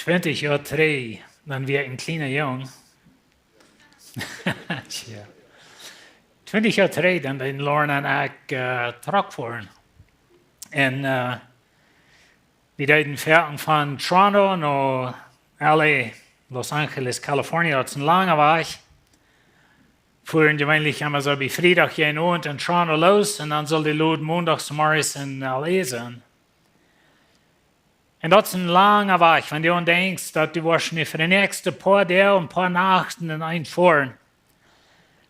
20 jaar terug, dan weer een kleine jong. Tja. 20 jaar terug, dan ben Lauren en ik teruggevoerd. En we deden verder van Toronto naar LA, Los Angeles, Californië. Dat is een lange weg. Voeren gewöhnlich immer so wie Freitag gehen und in Toronto los und dann soll die Lot montags morgens in LA sein. Und das ist ein langer Weg, wenn du denkst, dass du wahrscheinlich für die nächsten paar Tage und ein paar Nachten in einen fahren.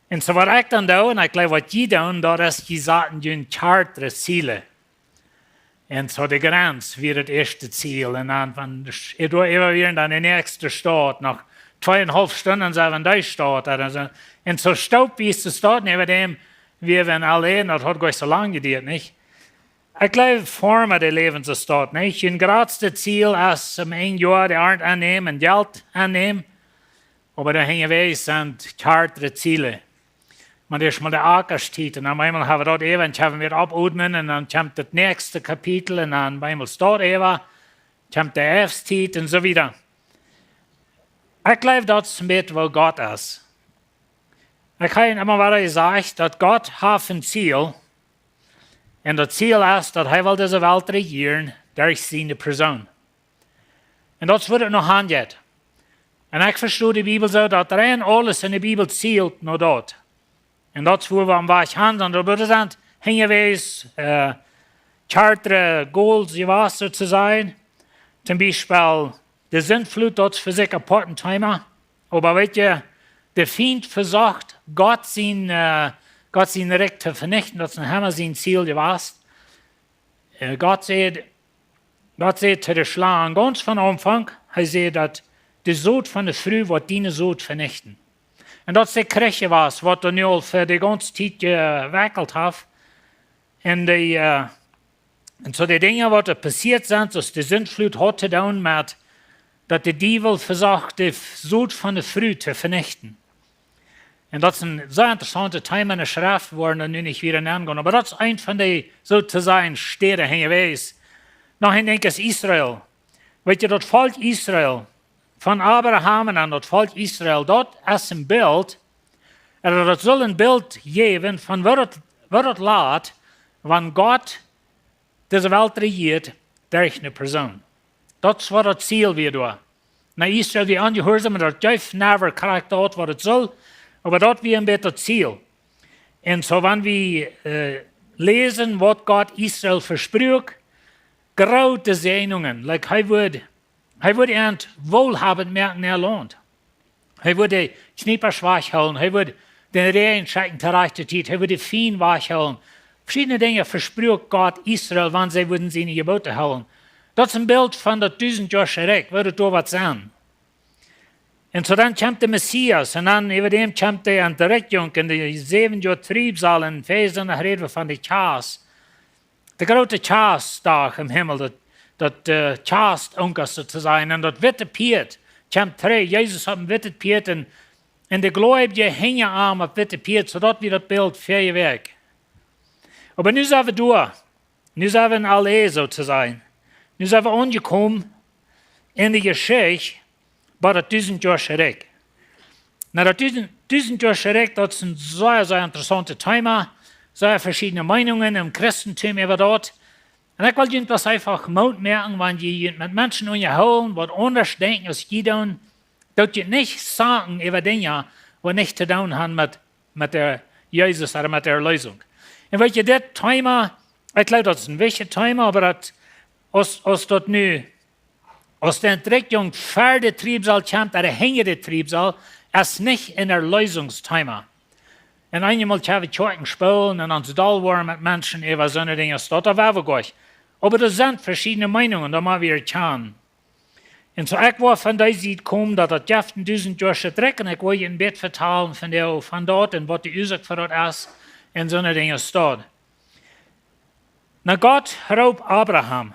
Und so was ich dann da, und ich glaube, was die tun, das ist, die sagten, die chartere Ziele. Und so die Grenze wird das erste Ziel. Und dann, wenn ich immer wieder in die nächste Stadt, nach 2,5 Stunden sind wir in der Stadt. Also, und so staub wie es zu Stadt, neben dem, wir werden allein, das hat gar nicht so lange gedauert, nicht? Ich glaube, formen die Lebenswasser nicht. Ein größtes Ziel ist, ein Jahr die Art annehmen, Geld annehmen. Aber da hängen wir, sind chartere Ziele. Man ist mal der Ackerstiet und dann einmal haben wir dort eben, haben wir abordnen und dann kommt das nächste Kapitel und dann einmal dort eben, kommt der F-Stiet und so weiter. Ich glaube, das ist mit, wo Gott ist. Ich habe immer wieder gesagt, dass Gott hat ein Ziel. Und das Ziel ist, dass er diese Welt regieren durch seine Person. Und das wird noch handelt. Und ich verstehe die Bibel so, dass rein alles in der Bibel zielt nur dort. Und das, wo wir am Weg handeln, da würde sein, hängen wir chartere Goals, Wasser zu sein. Zum Beispiel, die Sintflut, das ist für sich ein Thema. Aber weißt du, der Feind versucht, Gott sein Recht zu vernichten, das ist ein sein Ziel gewesen. Gott sagt zu der Schlange, ganz von Anfang, er sagt, dass die Sod von der Früh wird deine Sod vernichten. Und das ist der Kirche was er nu für die ganze Zeit gewickelt hat. Und so die Dinge, was passiert sind, dass die Sintflut hat zu tun mit, dass der Teufel versucht, die Sod von der Früh zu vernichten. Und das ist ein sehr interessanter Thema in der Schrift, wo wir nun nicht wieder nennen können. Aber das ist ein von den, sozusagen, Städten hingewiesen. Nachher denke ich Israel. Weißt du, das Volk Israel, von Abraham an das Volk Israel, dort ist ein Bild, oder das soll ein Bild geben, von was lässt, wenn Gott diese Welt regiert, durch eine Person. Das war das Ziel wieder. Na Israel, wie angehorsam, das Jeff never kriegt dort, was es soll, aber dort wie ein bisschen Ziel. Und so, wenn wir lesen, was Gott Israel verspricht, graute Segnungen, like er würde wohlhabend merken, er lohnt. Er würde die Knieper schwach halten, er würde den Regen schicken zur rechten Zeit, er würde die Vieh wach halten. Verschiedene Dinge verspricht Gott Israel, wenn sie würden seine Gebote halten. Das ist ein Bild von der 1000 Jahre Schreck, würde da was sein. Und so dann kommt der Messias, und dann über dem kommt der Entrichtung, in die 7 Jahre Triebsal, in Fesen, reden wir von der Chas. Der große Chas-Tag im Himmel, das Chas-Unker sozusagen, und das Wittepiert, kommt 3, Jesus hat ein Wittepiert, und die Gläubige hängen am auf Wittepiert, so dort wird das Bild für weg. Aber nun sind wir durch, nun sind wir in L.A. sozusagen, nun sind wir angekommen in die Geschichte, bei der 1000 Jahre Schreck. Na, der 1000 Jahre Schreck, das ist ein sehr, sehr interessantes Thema. Sehr verschiedene Meinungen im Christentum über dort. Und ich will Ihnen das einfach merken, wenn Sie mit Menschen unterhalten, die anders denken als die tun, dass Sie nicht sagen über Dinge, die nicht zu tun haben mit der Jesus oder mit der Erlösung. Und weil das Thema, ich glaube, das ist ein wichtiges Thema, aber als das nu aus der Entrichtung für den Triebsal kommt, der hängende Triebsal, ist nicht ein Erlösungsthema. Und einmal habe ich Kirchen spielen und ans Dall waren mit Menschen über so eine Dinge, das war wir gleich. Aber das sind verschiedene Meinungen, da mal wir kann. Und so ich war von der Seite gekommen, dass das Jeff 1000 Jahre Dreck, und ich wollte ein Bett vertalen von dort und was die Ursache für das ist, und so eine Dinge steht. Na Gott raubt Abraham.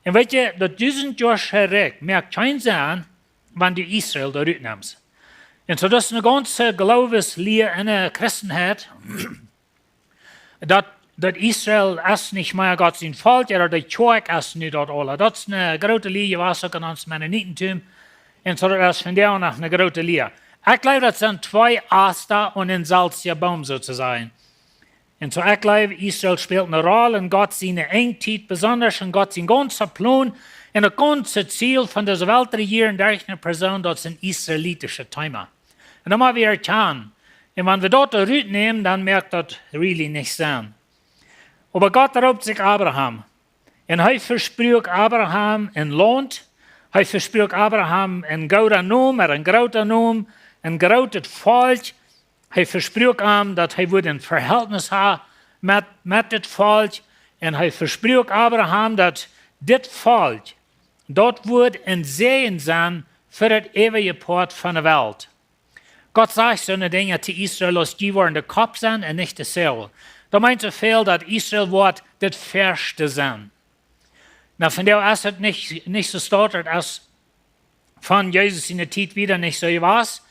Und weißt du, das 1000 Jahre Schreck merkt keinen Sinn, wenn du Israel da rausnimmst. Und so das ist eine ganze Glaubenslehre in der Christenheit, dass dat Israel is nicht mehr Gott sein Volk, oder die Kirche ist nicht dort alle. Das ist eine große Linie, was auch in uns Mennonitentum. Und so das von der nach eine große Linie. Ich glaube, das sind zwei Aster und ein salziger Baum sozusagen. Und so ich glaube, Israel spielt eine Rolle in Gott seine Engtheit, besonders in Gott sein ganzer Plan. Und das ganze Ziel von dieser Welt regieren durch eine Person, das sind israelitische Thema. Und dann mal wir erkennen. Und wenn wir dort eine Route nehmen, dann merkt das really nicht sein. Aber Gott raubt sich Abraham. Und er verspricht Abraham ein Land. Er verspricht Abraham ein guter Name, ein großer Name, ein großes Volk. Er verspricht ihm, dass er ein Verhältnis haben mit dem Volk. Und er verspricht Abraham, dass das Volk dort wird ein Segen sein für das ewige Port von der Welt. Gott sagt so eine Dinge zu Israel, dass die wollen der Kopf sein und nicht die Seele. Da meint so viel, dass Israel wird das Färste sein. Na, von der ist es nicht so startet, als von Jesus in der Zeit wieder nicht so was.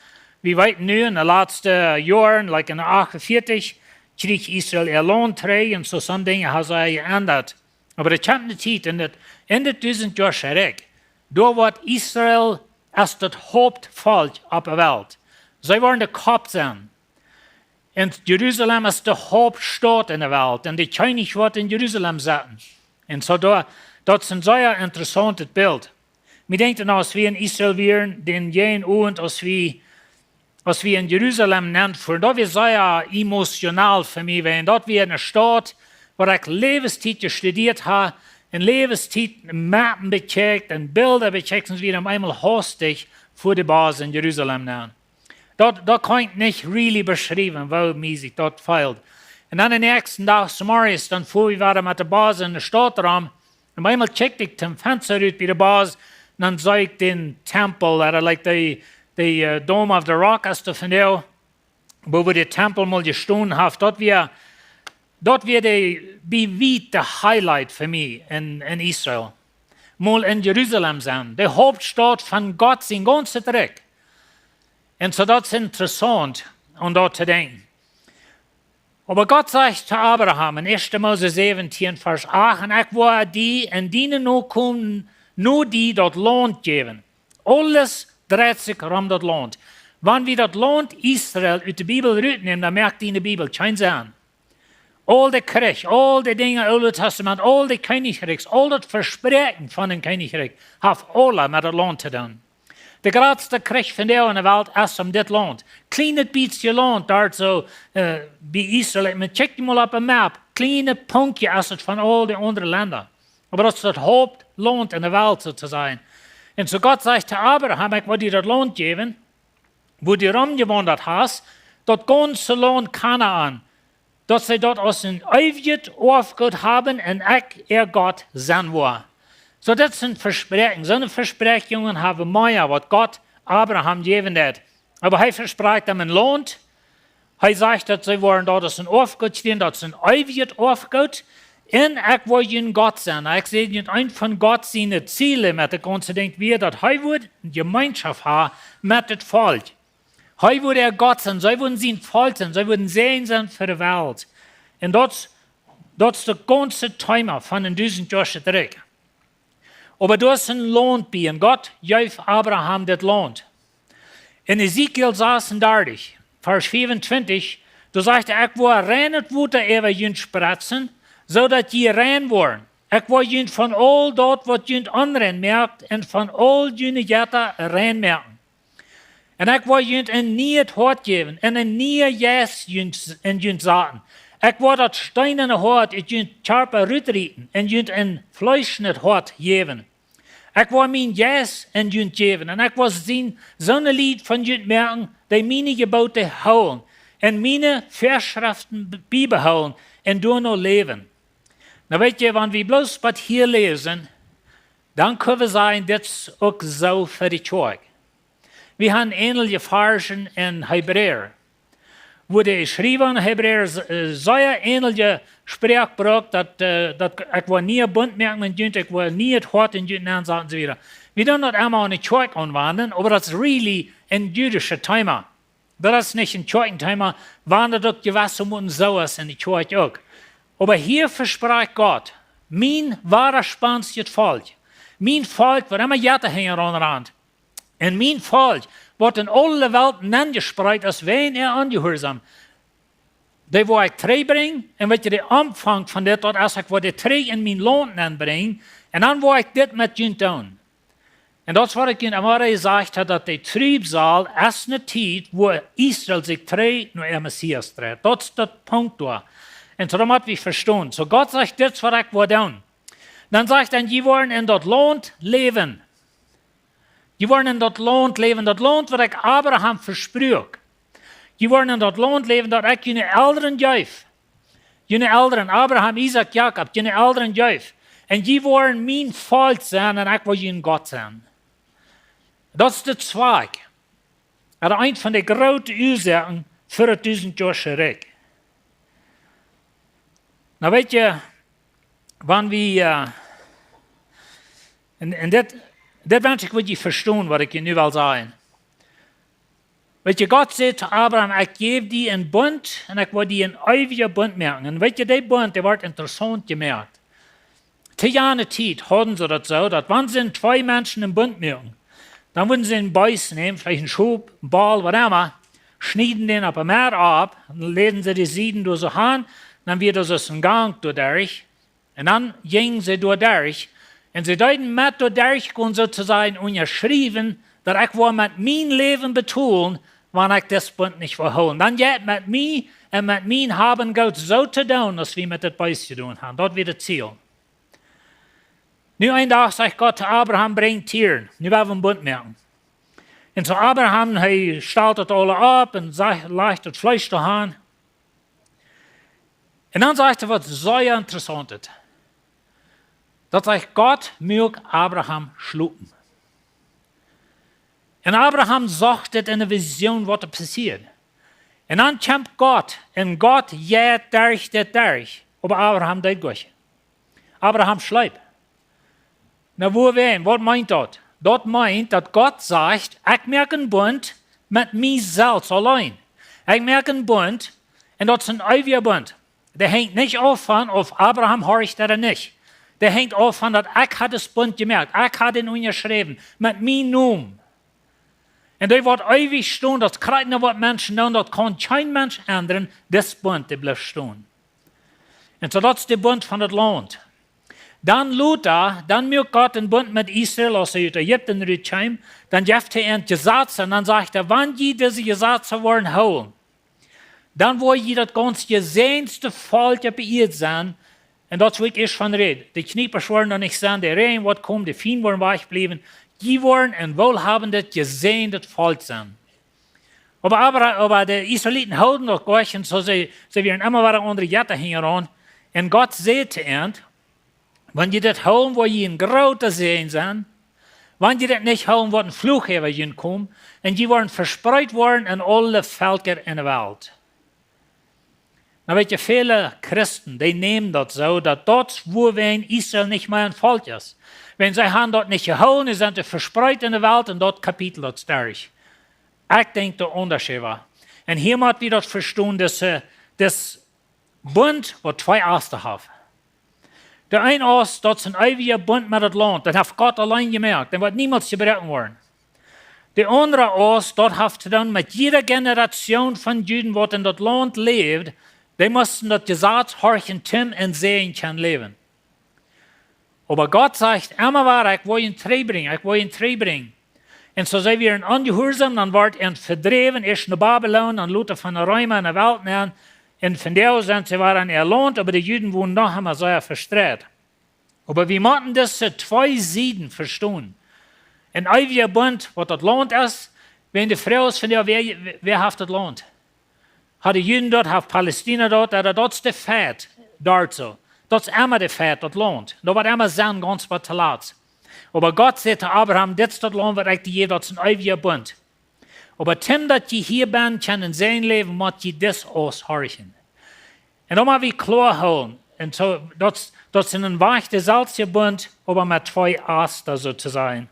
Wie weit nu in den letzten Jahren, like in 48, kriegt Israel ihr Lohnträger und so Dinge haben sich geändert. Aber das kommt eine Zeit, in das 1000 Jahre zurück, da wird Israel als das Hauptvolk auf der Welt. Sie wollen der Kopf sein. Und Jerusalem ist die Hauptstadt in der Welt. Und der König wird in Jerusalem sitzen. Und so das ist ein sehr interessantes Bild. Wir denken, als wir in Israel wären, den jenen Abend, als wir in Jerusalem nennen, für das wir sehr emotional für mich wären. Dort wir eine Stadt, wo ich Lebenszeit studiert habe, in Lebenszeit Mappen bekeckt, und Bilder bekeckt, und wir einmal hastig vor der Basis in Jerusalem nennen. Da kann ich nicht really beschreiben, wo mir sich dort fehlt. Und dann den nächsten Tag zum Morgen, dann fuhr wir wieder mit der Basis in den Stadtraum, und einmal checkte ich zum Fenster aus bei der Basis, und dann sah ich den Tempel, oder like die Dome of the Rock, als du von der, wo wir den Tempel mal gestanden haben, dort wir der Highlight für mich in Israel. Mal in Jerusalem sein, die Hauptstadt von Gott, sein ganzes Reich. Und so das ist interessant, um dort zu denken. Aber Gott sagt zu Abraham in 1. Mose 17, Vers 8, und ich will die in deinen Nachkommen nur die dort Land geben. Alles dreht sich um das Land. Wenn wir das Land Israel aus der Bibel rausnehmen, dann merkt die in der Bibel kein Sinn. All die Krieg, all die Dinge im Alten Testament, all die Königreichs, all das Versprechen von dem Königreich, hat alle mit dem Land zu tun. Der größte Krieg von der in der Welt ist das Land. Kleines bisschen Land, dort so bei Israel. Man checkt mal auf der Map. Kleine Punkte ist es von all den anderen Ländern. Aber das ist das Hauptland in der Welt sozusagen. Und so Gott sagt zu Abraham, ich will dir das Land geben, wo du rumgewandert hast, das ganze Land Kanaan, dass sie dort aus dem Ewigkeit aufgehört haben und ich ihr Gott sein war. So, das sind Versprechen. So eine Versprechungen haben wir, was Gott Abraham gegeben hat. Aber er verspricht ihm ein Land. Er sagt, dass sie wollen dort aus dem Aufgott stehen, dass sie ein Ewigkeit aufgehört. Und ich will ihnen Gott sein. Ich sehe nicht ein von Gott seine Ziele mit der ganzen Ding, wie dass er wird eine Gemeinschaft haben mit dem Volk. Er würde er Gott sein, sie würden sein Volk sein, sie würden Segen sein für die Welt. Und das ist das ganze Thema von den 1000 Jahren zurück. Aber du hast ein Land bei und Gott gab Abraham das Land. In Ezekiel 36, Vers 25, da sagt er, ich will reines Wasser über ihn spritzen, so dass die rein waren. Ich will ihn von all dort, was ihn anrein merkt, und von all jene Jätter rein merken. Und ich will ihn ein neues Hort geben, und ein neues Jes in ihn sagen. Ich will das steinerne Hort in ihn scharpe Rüttriten, und ihn ein fleischendes Hort geben. Ich will mein Jes in ihn geben, und ich will sehen, so ein Lied von ihn merken, die meine Gebote holen, und meine Verschriften beibehalten, und durch noch leben. Na weet je, wenn wir bloß was hier lesen, dann können wir sagen, das ist auch so für die Kirche. Wir haben ähnliche Versen in Hebräer, wo die Schreiber in Hebräer sehr ähnliche Sprache braucht, dass ich will nie bunt merken mit Jünt, ich will nie das Wort in Jünt nennen, sagen sie wieder. Wir dürfen das einmal in die Kirche anwenden, aber das ist really ein jüdisches Thema. Das ist nicht ein Kirchenthema, wandert auch gewisse und so ist in die Kirche auch. Aber hier verspricht Gott, mein wahrer spansches Volk, mein Volk wird immer Jette hängen an. Und mein Volk wird in alle Welt angesprochen, als wenn angehorsam. Die wo ich trei bringen, und wat je de Anfang von dit, als ich de trei in mijn Lohn anbringen, und dann wo ich dit mit ihnen tun. Und das war ich ihnen einmal gesagt hat, dass die Triebsaal ist eine Zeit, wo Israel sich trei nur der Messias dreht. Das ist der Punkt da. Und darum hat wir verstanden. So Gott sagt, das was ich will tun. Dann sagt er, die wollen in das Land leben. Die wollen in das Land leben, das Land, was ich Abraham versprach. Die wollen in dat land leven dat ik jullie ouderen juif. Jullie ouderen, Abraham, Isaac, Jacob, jullie ouderen juif. En die wollen mijn volk zijn en ik wil jullie God zijn. Dat is de zweig. Dat is een van de grote oorzaken voor het 1000 jaar rijk. Nou weet je, wanneer we... en dit wens ik wat je verstaan, wat ik je nu wil zeggen. Weet je, God zei zu Abraham, ik geef die een bund en ik wil die een eeuwige bund merken. En weet je, die bund, die wordt interessant gemerkt. Te jaren tijd hadden ze dat zo, dat wanneer ze twee mensen een bund merken, dan würden sie einen Beiß nehmen, vielleicht einen Schub, einen Ball, was immer, schneiden den auf ein Meer ab, dann legen sie die Sieden durch so an, dann wird das ein Gang durch, und dann gingen sie durch, und sie deuten mit durch, und sozusagen unterschrieben, dass ich will mit meinem Leben betonen, wenn ich das Bund nicht verholen. Dann geht mit mir und mit mir haben Gott so zu tun, dass wir mit dem Beiß zu tun haben. Das wird das Ziel. Nu een dag sagt Gott zu Abraham, bring Tieren. Nu werden wir einen Bund merken. Und so Abraham, hij stellt das alle ab und legt das Fleisch daran. Und dann sagt er, was sehr interessant ist. Dat sagt Gott, möge Abraham schlupen. Und Abraham sagt in der Vision, was passiert. Und dann kommt Gott, und Gott jäht durch. Aber Abraham deed gut. Abraham schleibt. Na, was meint das? Das meint, dass Gott sagt, ich merke einen Bund mit mir selbst allein. Ich merke einen Bund, und das ist ein ewiger Bund. Der hängt nicht davon, ob Abraham horcht oder nicht. Der hängt davon, dass ich das Bund gemerkt, ich habe ihn unterschrieben, mit mir Namen. Und der wird ewig stehen, das kriegt noch was Menschen tun, das kann kein Mensch ändern, das Bund, der bleibt stehen. Und so das ist der Bund von das Land. Dann Luther, dann mögt Gott einen Bund mit Israel aus Ägypten rüberkommen, dann gibt er ein Gesetz und dann sagt er, wenn die diese Gesetze wollen holen, dann wollen die das ganz gesehenste Volk bei ihr sein, und das will ich erst von reden. Die Knieper wollen noch nicht sein, der Regen wird kommen, die Vieh wollen wegbleiben, die wollen ein wohlhabendes, gesehenes Volk sein. Aber die Israeliten halten doch gar nicht, und so sie werden immer wieder andere Jette hängen, und Gott sagt zu ihnen, wenn die das holen, wo die in großer Seen sind, wenn die das nicht holen, wo ein Fluchheber kommen, und die wollen verspreut worden in alle Völker in der Welt. Na, weet je, viele Christen, die nehmen das so, dass dort, wo wir in Israel nicht mehr ein Volk ist. Wenn sie haben dort nicht geholt, sie sind verspreut in der Welt und dort Kapitel dort stark. Ich denke, der Unterschied war. Und hier muss wir das verstehen, dass das Bund, wo zwei Äste hat. Der eine Ast, das ist ein ewiger Bund mit dem Land, das hat Gott allein gemerkt, den wird niemals gebrochen worden. Der andere Ast, das hat zu tun mit jeder Generation von Juden, die in das Land lebt, die mussten das Gesetz horchen, tun und sehen können leben. Aber Gott sagt immer wieder, ich will ihn bringen. Und so sind wir in Ungehorsam, dann wird er verdreven, erst in Babylon, dann Luther von der Räume in der Welt nehmen. Und von der aus sind sie waren erlohnt, aber die Juden wurden noch einmal sehr verstreut. Aber wir müssen das zu zwei Seiten verstehen. Ein ewiger Bund, was das Land ist, wenn die Frau ist von der, wer hat das Land? Hat die Juden dort, hat Palästina dort, oder das ist der Fett dort so. Das ist immer der Fett, das Land. Da wird immer sein, ganz was zu laut. Aber Gott sagt zu Abraham, das ist das Land, was ich dir gebe, das ist ein ewiger Bund. Aber Tim, dass die hier sind, können sein Leben, muss die das aushorchen. Und dann müssen wir klar holen. Und so, das ist ein weicher salziger Bund, aber mit zwei Ästen sozusagen.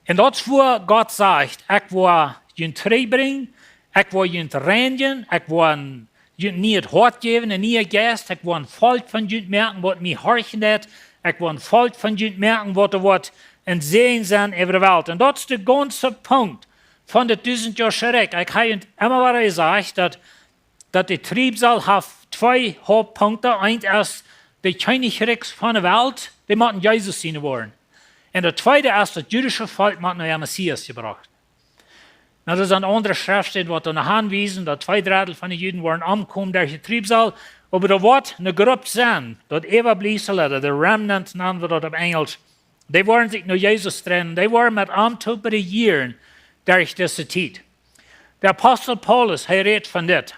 Und das, wo Gott sagt, ich will ihn treu bringen, ich will ihn reinigen, ich will nie het hart geven en nie geest. Ik wil een volk van jullie merken wat mij horchen heeft. Ik wil een volk van jullie merken wat en zien zijn over de wereld. En dat is de ganze punt van de 1000 jaar schrik. Ik heb immer weer gezegd dat de Triebsal heeft twee hoofdpunten. Eén is de Königreichs van de wereld, die moeten Jezus zien worden. En de tweede is dat jüdische volk moet naar de Messias gebracht. Nou, dat is een andere schrift wat dan aanwijzen dat 2/3 van de Juden worden omgekomen door de Triebsal. Maar er wordt een groep zijn, dat Everbliesel, de remnant, noemen we dat op Engels. Die worden zich naar Jezus trennen. Die worden met aantal jaren durch deze tijd. De apostel Paulus, hij redt van dit.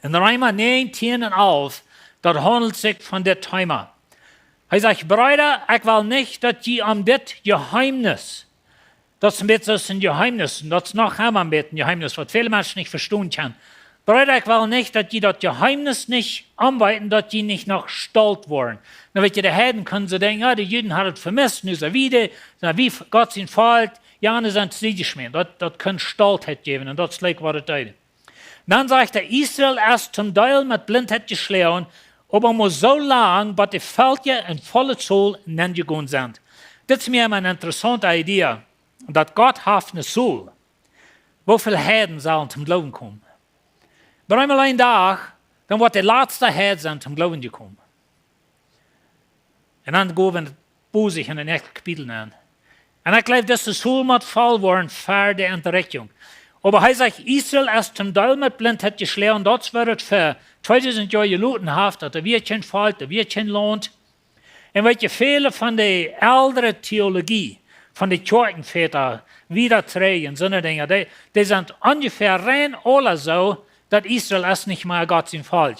In Römer 9, 10 en 11, dat handelt zich van dit thema. Hij zegt, Brüder, ik wil niet dat je om dit geheimnis, dat is een beetje zoals een geheimnis, dat is nog helemaal een beetje een geheimnis, wat viele mensen niet verstaan kunnen. Brüder, ik wil niet dat je dat geheimnis niet aanwijten, dat je niet nog stolz worden. Dan weet je, de Heiden kunnen ze denken, ja, de Juden hadden het vermisst, nu zijn wieder, wie Gott zijn volk, ja, nu zijn ze geschmeerd. Dat kan stolzheid geven en dat is gelijk wat het deed. Dan zegt hij, Israël is zum Teil met blindheid geslagen, aber maar zo lang, dat de volkje en volle zool neer gegaan zijn. Dit is meer een interessante idee, dat God heeft een zool. Hoeveel Heiden zullen zum Glauben komen? Maar eenmaal een dag, dan wordt de laatste Heiden zum Glauben gekomen. En dan gaan we het boezig in het nächste Kapitel aan. En ik geloof, dat de zool moet vol worden voor de Entrichtung. Aber hij zegt, Israël is zum Teil met blindheid geslagen, dat wordt het voor 2000 jaar geloten heeft, dat er weer geen valt, dat er weer geen loont. En weet je, vele van de oudere theologie, van de kerkenväter, wiedertreden en zo'n dingen, die zijn ongeveer rein alle zo, dat Israël is niet meer Gott zijn volk.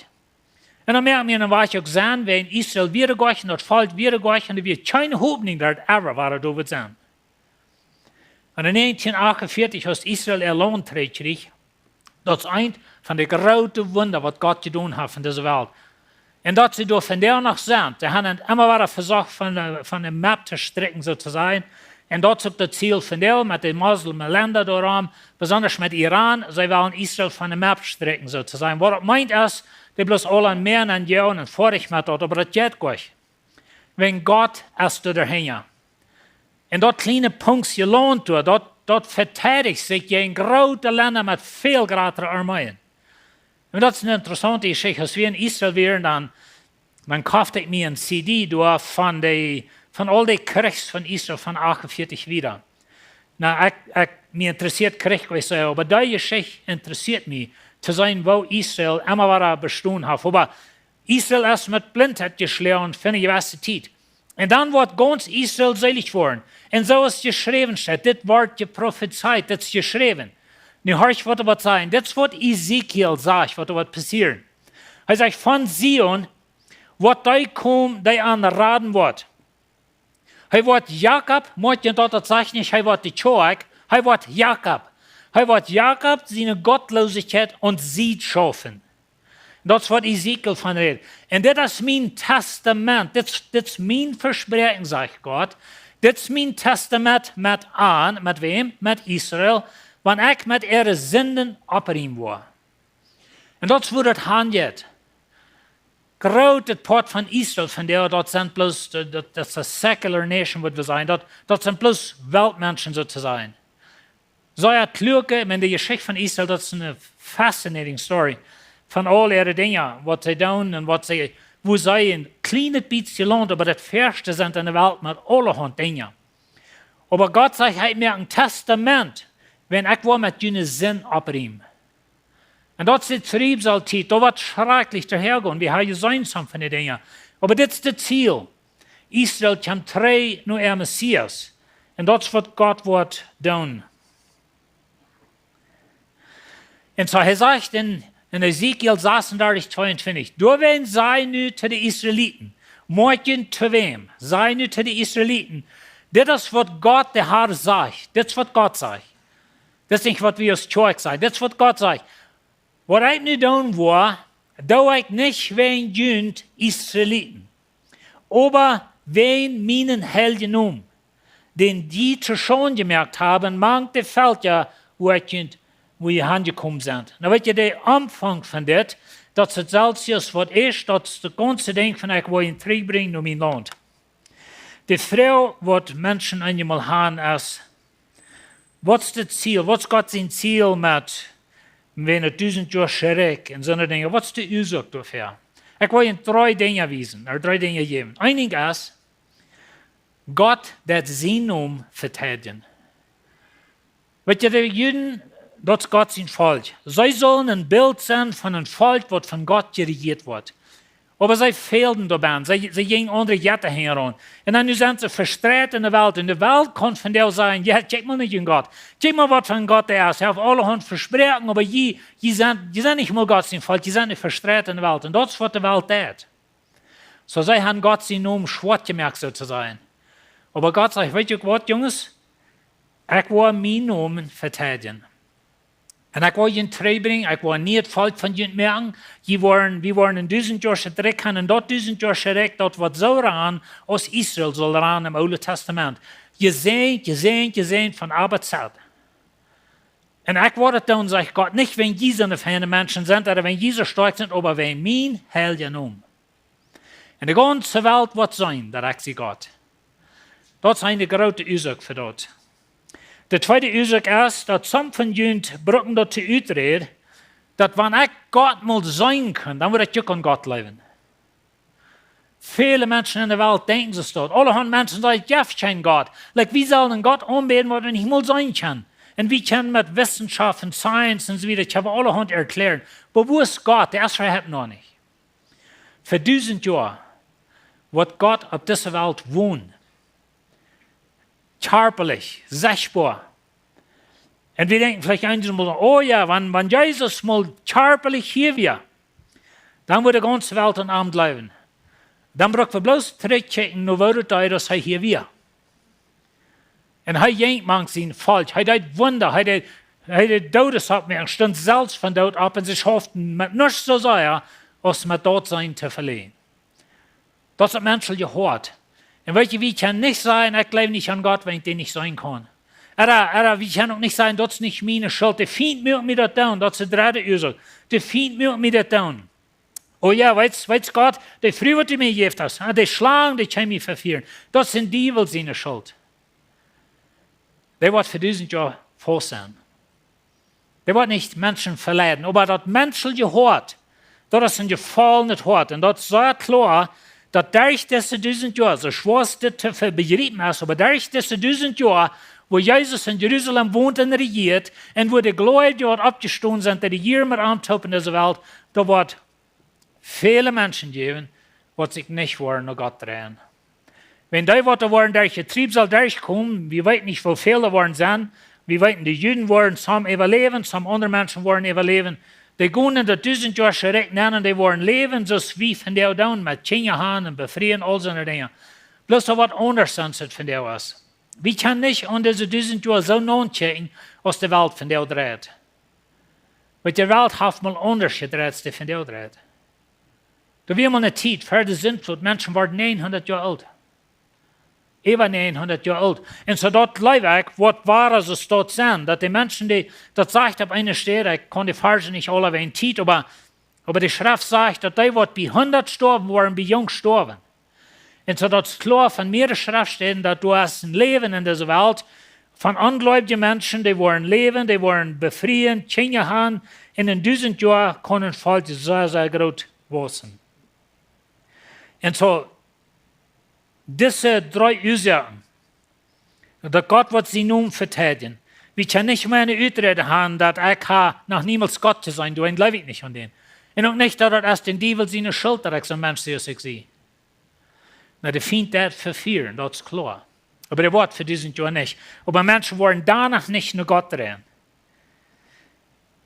En dan merken we, dan was je ook zijn, wenn Israël wiedergehen, dat volk wiedergehen, dan wird keine Hoffnung, dat ever waar het over zijn. En in 1948 heeft Israël erloon gekregen. Dat is een van de grote wonderen wat God gedaan heeft in deze wereld. En dat ze door vandaag nog zijn. Ze hebben immer weer verzocht van een map te strekken, zo te zijn. En dat is ook het ziel vandaag met de moslimlanden daarom. Besonders met Iran. Zij willen Israël van de map strekken, zo te zijn. Wat het meint is, die bloos alle meer en jou en vorig met dat. Maar dat gaat goed. Wenn God is erheen. En dat kleine puntje loont door, dat verteidigt zich tegen grote landen met veel grotere armeeën. En dat is een interessante geschichte. Als we in Israël waren, dan kocht ik me een CD door van al die krijgs van Israël van 48 wieder. Nou, me interesseert krijg, maar die geschichte interesseert me, te zijn waar Israël immer weer bestaan heeft. Maar Israël is met blindheid geslagen voor een gewisse tijd. En dan wordt ganz Israël selig worden. En zo is geschreven staat. Dit wordt geprophezeit, dit is geschreven. Nu hoor je wat er wat zijn. Dit is wat Ezekiel zegt, wat er wat passeren. Hij zegt, van Zion, wat die komt, die aan raden wordt. Hij wordt Jacob, moet je dat zeggen niet, hij wordt de Tjoek, hij wordt Jacob. Hij wordt Jacob, zijn gottloosheid en ziet schaffen. Dat is wat Ezekiel van redt. En dit is mijn testament. Dit is mijn verspreking, zegt God. Dit is mijn testament met wem? Met Israël. Wanneer ik met ihre zinden opruim word. En dat is hoe het handelt. Groot het part van Israël, vandaar dat zijn plus, dat is een secular nation, wat we zijn. Dat zijn plus weltmensen, zo te zijn. Zo ja, kluke, maar de geschichte van Israël, dat is een fascinating story. Van al ihre dingen, wat ze doen en hoe zij een klein beetje land, maar het verste zijn in de wereld met allerhand dingen. Maar God zegt, hij heeft een testament, wenn ik wil met jullie zin opruim. En dat is het Triebsaltijd, dat wordt schrikkelijk dahergaan, wie hij zijn van die dingen. Maar dit is het ziel. Israël komt terug naar Messias. En dat is wat God wordt doen. En zo hij zegt in Ezekiel 36, 22, door wen zij nu te de Israëlieten, morgen te wem, zij nu te de Israëlieten, dit is wat God de Heer zegt, dit is wat God zegt. Dit is niet wat we als kerk zeggen, dit is wat God zegt. Wat ik nu doen wil, doe ik niet wegen junt Israëlieten, aber wegen mijn helden om, den die te schon gemerkt hebben, mangt de veldje, wo je aangekomen zijn. Nou weet je, de omvang van dit, dat het Celsius wat is, dat is de ganze ding van ik wil je terugbrengen naar mijn land. De vrouw wat mensen eenmaal gaan is, wat is het ziel? Wat is God zijn ziel met het 1000 jaar schrik en zo'n dingen? Wat is de oorzaak daarvoor? Ik wil je 3 dingen wijzen, of 3 dingen geven. Eén ding is, God dat zijn naam verteidigen. Weet je, de Juden, dat is God zijn volk. Zij zullen een beeld zijn van een volk wat van God geregeerd wordt. Maar zij feilden daarbij. Zij gingen andere jetten heen aan. En dan nu zijn ze verstrekt in de wereld. En de wereld kan van jou zeggen, ja, check maar niet in God. Check maar wat van God er is. Hij heeft allerhand verspreken, maar je zijn niet meer God zijn volk. Je zijn niet verstrekt in de wereld. En dat is wat de wereld deed. Zo zij hebben God zijn naam zwart gemerkt, sozusagen. Aber God zegt, weet je wat, jongens? Ik wil mijn naam verteidigen. En ik wil je terugbrengen, ik wil niet het volk van je merken. We waren in 1000 jaar schrik en dat 1000 jaar schrik, dat wat zo aan als Israël zal eraan im Oude Testament. Je zijn van arbeidszeit. En ik wil het dan, zegt God, niet wenn je zo'n fijne mensen zijn, maar wenn je zo sterk zijn, maar wenn mijn heilige naam. En de ganze wereld wordt zijn, dat ik zie God. Dat is een grote oorzaak voor dat. De tweede oorzaak is dat soms van jullie brokken dat te uitreden, dat wanneer ik God moet zijn kan, dan moet ik ook aan God leven. Vele mensen in de wereld denken ze dat. Alle mensen zeggen, ja, geen God. Wie zullen God aanbeden, wat er niet moet zijn kan? En wie kunnen met Wissenschaft en Science en so weiter, ich habe alle erklärt. Aber wo ist Gott? Der Israel hat noch nicht. Für 1000 Jahre wird Gott auf dieser Welt wohnen. Körperlich, sichtbar. Und wir denken vielleicht einmal, oh ja, wenn Jesus mal körperlich hier wäre, dann würde die ganze Welt an Abend leben. Dann brauchen wir bloß zurückchecken, nur wo dass er hier wäre. Und er jenkt man sein falsch. Er hat Wunder, er hat Todesabmerkung, stund selbst von dort ab und sie schafften mit nichts so sehr, als mit dort sein zu verlieren. Das hat Menschen gehört. Und weißt du, wir können nicht sagen, ich glaube nicht an Gott, wenn ich den nicht sein kann. Wir können auch nicht sagen, das ist nicht meine Schuld. Der Feind mögt mir das tun. Das ist die dritte Ursache. Der Feind mögt mir das tun. Oh ja, weißt Gott, die früher die mir gegeben hast, die schlagen, die können mich verführen. Das sind die, die seine Schuld. Der wird für 1000 Jahre vor sein. Der wird nicht Menschen verleiden. Aber das Menschen gehört, das ist ein gefallenes Hort. Und das ist so klar, dass durch diese 1000 Jahre, so schwer es das zu begreifen ist, aber durch diese 1000 Jahre, wo Jesus in Jerusalem wohnt und regiert, und wo die Gläubigen dort abgestoßen sind, die hier mit antopen in dieser Welt, da wird viele Menschen geben, die sich nicht wollen, nach Gott drehen. Wenn die, die wollen, durch den Trieb soll durchkommen, wir wissen nicht, wo viele wollen sein, wir wissen, die Juden wollen some überleben, some andere Menschen wollen überleben, die gehen in der 1000 Jahre schreck nennen, die wollen leben, so wie von der down, mit Kinder haben und befreien, all so eine Dinge. Bloß so was anderes sind von der aus. Wir können nicht an diese 1000 Jahre so nachdenken, als die Welt von der dreht. Weil die Welt hat mal anders gedreht, als die von der dreht. Da wir mal eine Zeit, vor der Sintflut, Menschen waren 900 Jahre alt. Über 900 Jahre alt. Und so dort Leibwerk, was war es, es dort sein, dass die Menschen, die, das sagt auf einer Stelle, ich kann die Verse nicht alle erwähnen, aber die Schrift sagt, dass die, was bei 100 gestorben waren, bei jung gestorben. Und so dort ist klar von mehreren Schriftstellen, dass du hast ein Leben in dieser Welt von ungläubigen Menschen, die wollen leben, die wollen befreien, Kinder haben, in den 1000 Jahren können Volk sehr, sehr groß wachsen. Und so, diese 3 Ursachen, dass Gott wird sie nun verteidigen. Wir können nicht mehr eine Ausrede haben, dass ich nach niemals Gott zu sein, du glaube ich nicht an den. Und auch nicht, dass das den Teufel seine Schuld, dass ich so ein Mensch sehe, ich sehe. Na, der Feind das verführen, das ist klar. Aber der Wort für diesen Jahr nicht. Aber Menschen wollen danach nicht nur Gott drehen.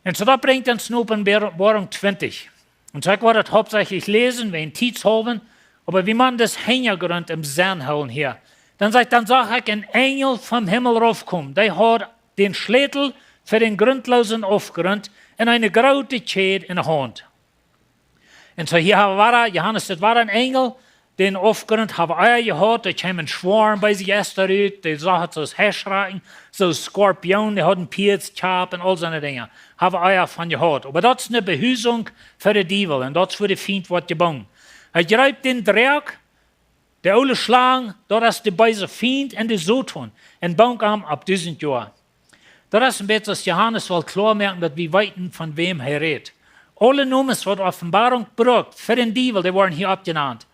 Und so das bringt uns in Openboarunk 20. Und so ich werde das hauptsächlich lesen, wenn Zeit haben, aber wie man das Hintergrund im Sinn holen hier. Dann sag ich, ein Engel vom Himmel raufkommt. Der hat den Schlüssel für den grundlosen Aufgrund und eine große Schäde in der Hand. Und so hier war Johannes, das war ein Engel, den Aufgrund haben Eier gehabt, da kam ein Schwarm bei sich erst darüber, die Sache so das Herrschrecken, so Skorpion, die hatten Pilz, Chap und all so eine Dinge. haben Eier von gehört. Aber das ist eine Behüsung für den Teufel und das für den Feind wird gebaut. Er greift den Dreck, der alle Schlang, das ist der böse Feind und der Satan, und baut ihm ab 1000 Jahre. Das ist ein bisschen, dass Johannes will klar merken, dass wir weiten, von wem er redet. Alle Namen, was Offenbarung braucht für den Teufel, die werden hier abgenannt.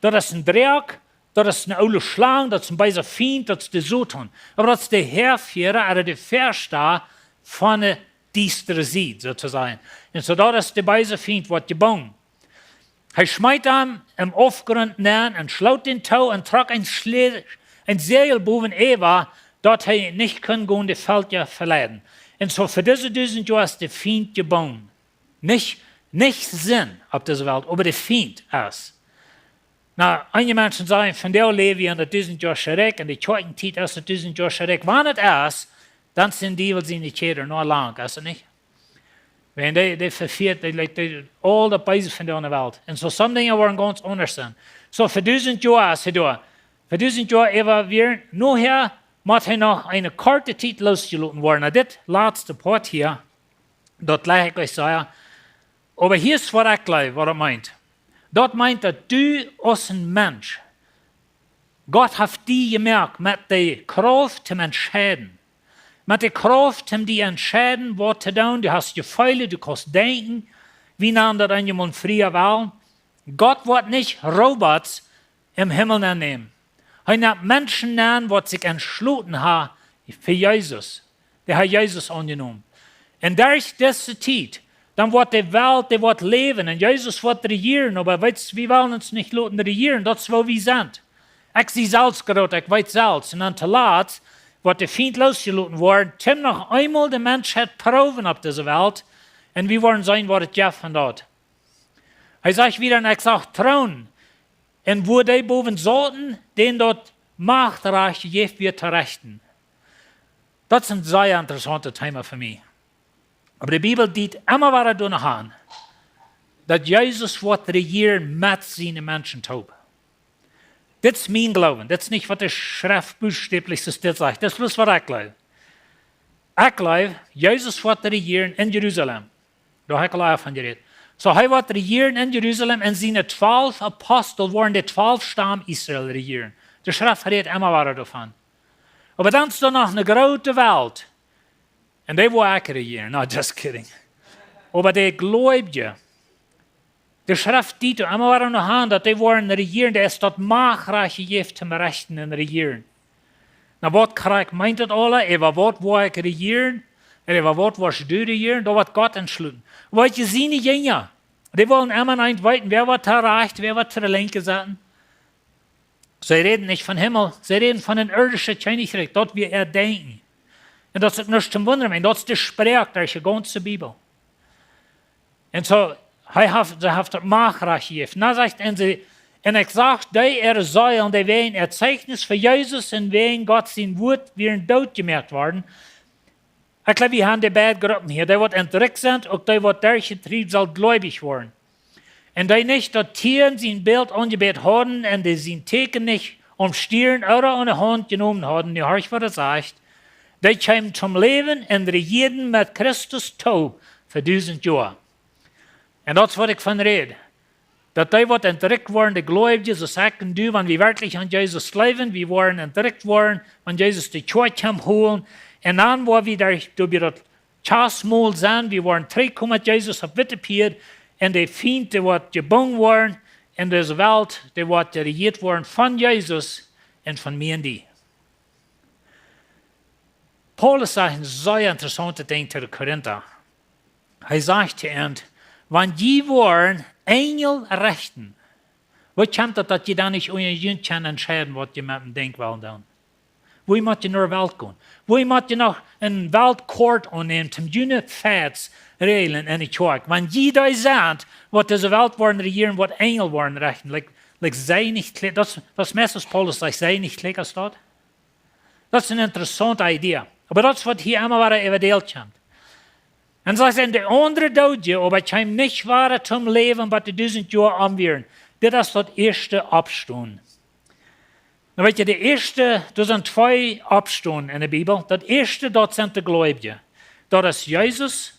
Das ist ein Dreck, das ist eine alte Schlange, das ist ein böser Feind, das ist der Satan. Aber das ist der Herrführer, oder der Versteher von der düsteren Seite, sozusagen. Und so das ist der böse Feind, wird gebaut. Er schmeißt ihm im Aufgrund näher und schlaut den Tau und tragt ein Seil boven Eva, dort er nicht können gehen, die Feld ja verleiden. Und so für diese 1000 Jahre ist der Feind gebaut. Nicht Sinn auf dieser Welt, aber der Feind ist. Na, einige Menschen sagen, von der lebe ich in der 1000 Jahre schreck, und die zweite Zeit ist der 1000 Jahre schreck. Wenn es ist, dann sind die, die seine Kinder noch lang, ist es nicht? Wenn die verfehlt, die all die Beise von der Welt. Und so, some Dinge waren ganz anders sein. So, für 1000 Jahre ist er da. Für 1000 Jahre evaluieren, nachher muss er noch eine kurze Zeit losgelassen werden. Das letzte Part hier, dort leg ich euch sagen, aber hier ist, was ich glaube, was er meint. Dort meint er, du als ein Mensch, Gott hat die gemerkt, mit der Kraft zum Entscheiden. Mit der Kraft, um die entscheiden, was zu tun. Du hast Gefühle, du kannst denken, wie nahm das an jemand früher war. Gott wird nicht Robots im Himmel nehmen. Er nimmt Menschen nehmen, die sich entschlossen haben für Jesus. Der hat Jesus angenommen. Und durch diese Zeit, dann wird die Welt, die wird leben und Jesus wird regieren, aber wir wollen uns nicht regieren, das ist, wo wir sind. Ich sehe selbst gerade, ich weiß selbst. Und dann zu Lat, wird der Feind losgelassen worden, Tim noch einmal die Menschheit proben auf dieser Welt und wir wollen sein, was es gibt von dort. Er sagt wieder, und ich sage, Trauen. Und wo die boven sollten, den dort Machtreich gibt, wird zu rechten. Das sind sehr interessante Themen für mich. Aber die Bibel sieht immer wieder danach an, dass Jesus wird regieren mit seinen Menschen taub. Das ist mein Glauben. Das ist nicht, was der Schrift buchstäblich sagt. Das ist bloß, was ich glaube. Ich glaube, Jesus wird regieren in Jerusalem. Da habe ich gleich von geredet. So, er wird regieren in Jerusalem und seine 12 Apostel wollen die 12 Stamm Israel regieren. Der Schrift redet immer wieder davon. Aber dann ist da noch eine große Welt. Und die will auch regieren. No, just kidding. Aber die Gläubigen, der Schrift sieht immer wieder noch an, dass die wollen regieren, der ist dort machtreiche Gift zum Rechten und regieren. Na, was meint das alle? Über was will ich regieren? Über was willst du regieren? Da wird Gott entschlossen. Weil je seine Jünger, die wollen immer nicht weiten, wer wird da recht, wer wird zu der Linke sein. Sie reden nicht von Himmel, sie reden von den irdischen Königreich, dort wir erdenken. Und das ist nicht zum Wundern, das ist der Sprech durch die ganze Bibel. Und so, sie haben das Machtreich gegeben. Dann sagt sie, und ich sage, die Säulen, die wären ein Zeichnis für Jesus und wegen Gott sein Wort, wären tot gemerkt worden. Ich glaube, wir haben die beiden Gruppen hier. Die, die entrückt sind, und die, die durchgetrieben soll gläubig werden. Und die nicht dort Tieren sein Bild angebetet haben und die sein Teken nicht umstieren oder eine Hand genommen haben, die hörst, was er sagt. Die kommen zum Leben und regieren mit Christus taub für 1000 Jahre. Und das ist, was ich von rede. Dass die, die entrückt worden, die Gläubigen, so sagen, du, wenn wir wirklich an Jesus leben, wir wollen entrückt worden, wenn Jesus die Kirche holen, und dann, wo wir durch das Chasmol sind, wir wollen zurückkommen mit Jesus auf Wittepied, und die Feind, die wird gebaut worden, in dieser Welt, die wird regiert worden von Jesus und von mir und die. Paulus sagt ein sehr interessantes Ding zu den Korinther. Er sagt zu ihnen, wenn die wollen, Engel rechten, wo kommt das, dass die dann nicht euer Jüngchen entscheiden, was die mit dem Denk wollen tun? Wo muss ihr nur Welt gehen? Wo muss ihr noch einen Weltkort annehmen, zum jüngeren Fats regeln in die Kirche? Wenn die da sind, was diese Welt wollen regieren, was Engel wollen rechten, like sei nicht klar, das, was Messers Paulus sagt, sei nicht klar als dort? Das ist eine interessante Idee. Aber das wird hier immer wieder evaluiert kommt. Und so sind die anderen Deutschen, aber ich habe nicht wahr zum Leben, was die 1000 Jahre anwähren. Das ist das erste Abstand. Na, weißt du, die erste, das sind 2 Abstunden in der Bibel. Das erste, dort sind die Gläubigen. Dort ist Jesus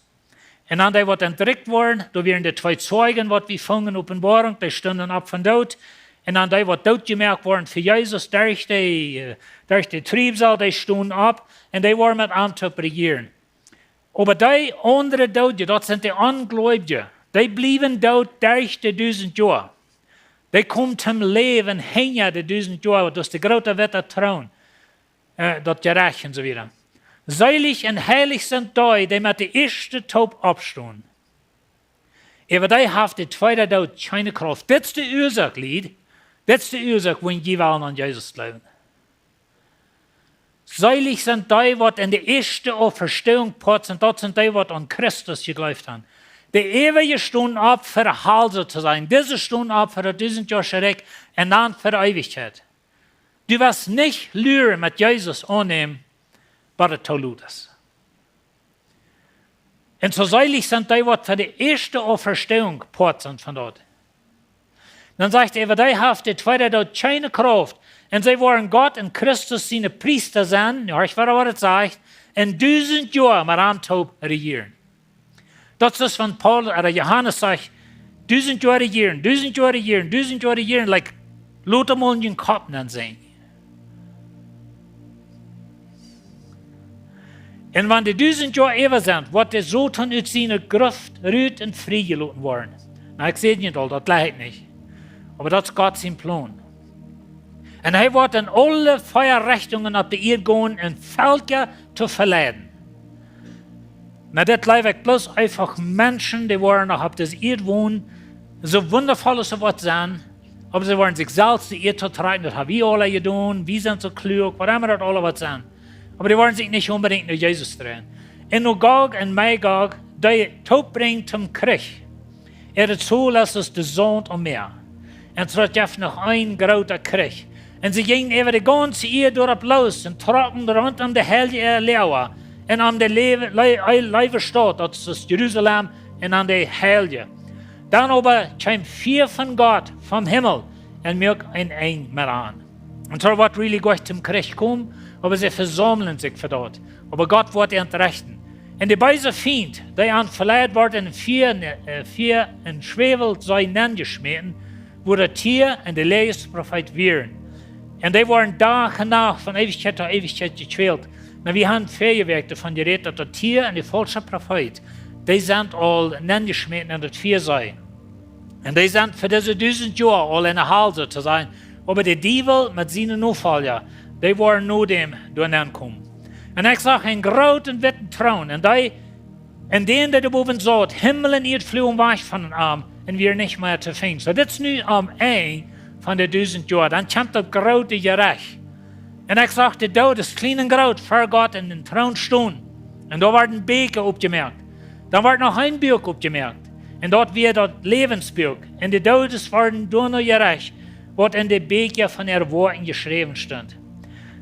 En dan die wat entdeckt worden, da wären die 2 Zeugen, wat wir fangen, Openboarunk, die stunden ab von dood. En dan die wat dood gemerkt worden für Jesus, durch die Triebsal, die stunden ab. En die waren mit Antop regieren. Aber die andere Doden, das sind die Ungläubigen. Die blieben dood durch die 1000 Jahre. Die kommen zum Leben hinter die 1000 Jahre. Das ist die große Wetter trauen. Das gerecht und so weiter. Seilig und heilig sind die mit der ersten Taub abstehen. Aber die haben die zweite Tod keine Kraft. Das ist die Ursache, Lied. Das ist die Ursache, wenn die wollen an Jesus glauben. Seilig sind die, die in der ersten Auferstehung sind. Das sind die, die an Christus geglaubt haben. Die ewige Stunde ab für die Halse zu sein. Diese Stunde ab für die 1000 Jahre zurück und dann für die Ewigkeit. Du wirst nicht Lüre mit Jesus annehmen, was er tut ist. Und so seilig sind die, die für die erste Auferstehung sind von dort. Dann sagt er, die haben die zweite dort keine Kraft. Und sie waren Gott und Christus seine Priester sein, ja, ich weiß, was es sagt, in 1000 Jahren mit Antop regieren. Das ist, wenn Paul oder Johannes sagt, 1000 Jahre regieren, 1000 Jahre regieren, 1000 Jahre regieren, like, Lothar mal in den Kopf sehen. Und wenn die 1000 Jahre über sind, wird der Satan aus seiner Gruft rüht und freigelassen worden. Na, ich sehe nicht all, das leid nicht. Aber das ist Gott sein Plan. Und er wird in alle Feuerrichtungen auf die Erde gehen und Völker zu verleiten. Na, das leid bloß einfach Menschen, die wollen noch auf das Erde wohnen, so wundervoll sie was sein, aber sie wollen sich selbst die Erde zu treiben, das haben wir alle getan, wir sind so klug, was immer das alle was sein. Aber die wollen sich nicht unbedingt nach Jesus drehen. Und nur Gog und Magog, die Taub bringen zum Krieg. Dazu lässt es die Sohn und mehr. Und so gibt noch ein großer Krieg. Und sie gingen über die ganze Erde durch los und trocken rund um die Heilige Leeuwen. Und an die Leibe Stadt, das ist Jerusalem, und an die Heilige. Dann aber kam 4 von Gott vom Himmel und mirk ein mit an. Und so wird really Gott zum Krieg kommen, aber sie versammeln sich für dort. Aber Gott wird entrechten. Und die beiden Feind, die an verleiht worden, 4 in Schwefel seien geschmissen, wo der Tier und der Lebensprophet wären. Und die waren Tag und Nacht von Ewigkeit zu Ewigkeit gequält. Na, wir haben Fähigkeiten davon geredet, dass der Tier und der falsche Prophet, die sind all geschmissen in das Tier sei. Und die sind für diese 1000 Jahre all in der Halse zu sein. Aber der Teufel mit seinen Nachfolgern, die waren nur dem durchgekommen. Und ich sage, ein großen weiten Thron. Und die, in denen der oben sagt, Himmel und Erde flogen weg von den Armen und wir nicht mehr zu finden. So, das ist nur am Ende von der 1000 Jahren. Dann kommt das große Gericht. Und ich sage, der Tod ist klein und groß vor Gott in den Thron stehen. Und da werden Beke aufgemerkt. Dann wird noch ein Buch aufgemerkt. Und dort wird das Lebensbuch. Und der Tod ist worden durch noch gerecht, was in der Beke von der Worten geschrieben stand.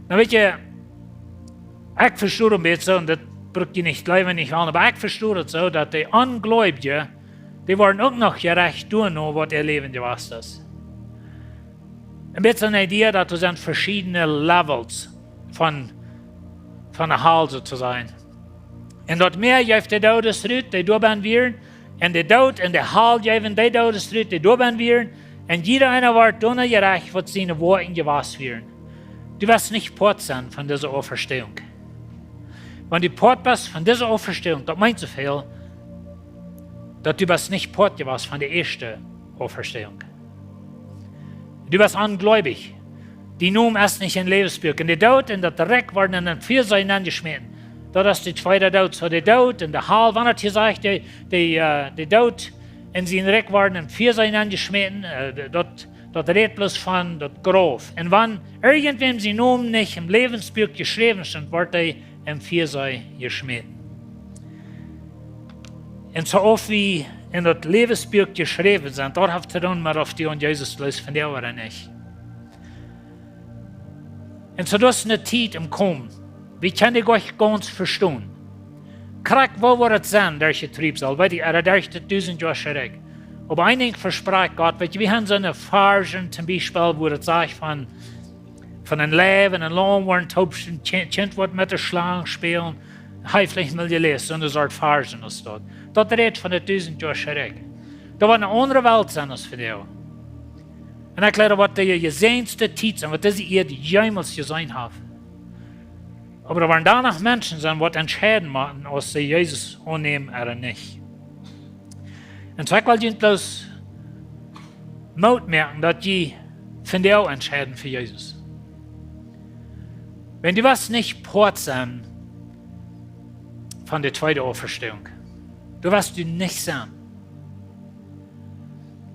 Na, weet je, ich verstehe ein bisschen, und das braucht ihr nicht gleich, wenn ich an, aber ich verstehe es so, dass die Ungläubigen, die waren auch noch gerecht durch, was ihr Leben gewesen ist. Ein bisschen eine Idee, dass es sind verschiedene Levels von der Halse zu sein. Und dort mehr gibt der Todesrüt, die durchben wir, und der Tod und der Hal geben die Todesrüt, die durchben wir, und jeder einer wird durch gerecht, was seine Worte gewesen werden. Du wirst nicht Port sein von dieser Auferstehung. Wenn du Port bist von dieser Auferstehung, das meint so viel, dass du bist nicht Port gewesen von der ersten Auferstehung. Du bist ungläubig. Die Nomen ist nicht in Lebensbuch. Und der Tod und der Dreck werden in den 4 Seiten geschmissen. Das ist die zweite Tod. So der Tod und der Hal, wann hat gesagt, der Tod in seinen Dreck werden in 4 Seiten geschmissen. Das redet bloß von das Grab. Und wenn irgendwem sie Nomen nicht im Lebensbuch geschrieben sind, wird er im 4 Seiten geschmissen. Und so oft wie in das Lebensbuch geschrieben sind, dort habt ihr dann mal auf die und Jesus los von der oder nicht. Und so das ist eine Zeit im Kommen. Wie kann ich euch ganz verstehen? Krieg, wo wird es sein, der Triebsal, weil die durch die 1000 Jahre zurück. Aber einigen verspricht Gott, wir haben so eine Fargen zum Beispiel, wo es sagt von einem Leben, ein Lohn, wo ein Taubchen Kind wird mit der Schlange spielen. Vielleicht mal gelesen, so eine Art Fargen ist dort. Dat redt van de 1000 jaar zurück. Dat was een andere Welt zijn als voor jou. En ik leer wat de gezeendste tijd zijn, wat deze Erde jemals gezien heeft. Aber er waren da noch Menschen zijn wat entscheiden machen, ob sie Jesus annehmen oder nicht. Und so will ich bloß Mut merken, dass die von dir auch entscheiden für Jesus. Wenn du was nicht Port sein von der zweiten Auferstehung, du wirst du nicht sein.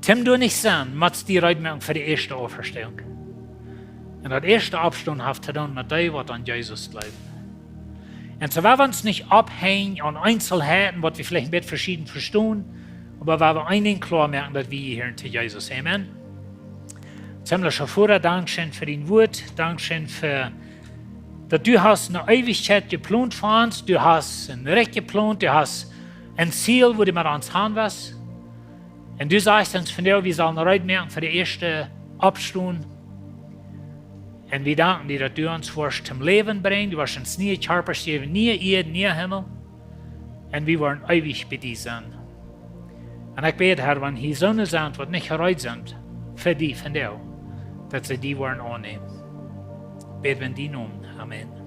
Tim du nicht sein, machst die Reitmerkung für die erste Auferstehung. Und das erste Abstand hat er dann mit dem, was an Jesus glaubt. Und so werden wir uns nicht abhängen an Einzelheiten, was wir vielleicht ein bisschen verschieden verstehen, aber weil wir einen klar merken, dass wir hier zu Jesus. Amen. Ziemlich vorher, Dankeschön für dein Wort, Dankeschön für, dass du hast eine Ewigkeit geplant für uns, du hast ein Recht geplant, du hast ein Ziel, wo du mit uns haben wirst. Und du sagst uns von dir, wir sollen bereit merken für die erste Abstunde. Und wir danken dir, dass du uns wirst zum Leben bringen, du wirst uns nie Körper geben, nie Erde, nie Himmel. Und wir wollen ewig bei dir sein. Und ich bete, Herr, wenn hier Söhne sind, die nicht bereit sind, für die von dir, dass sie die wollen annehmen. Beten wir in die Namen. Amen.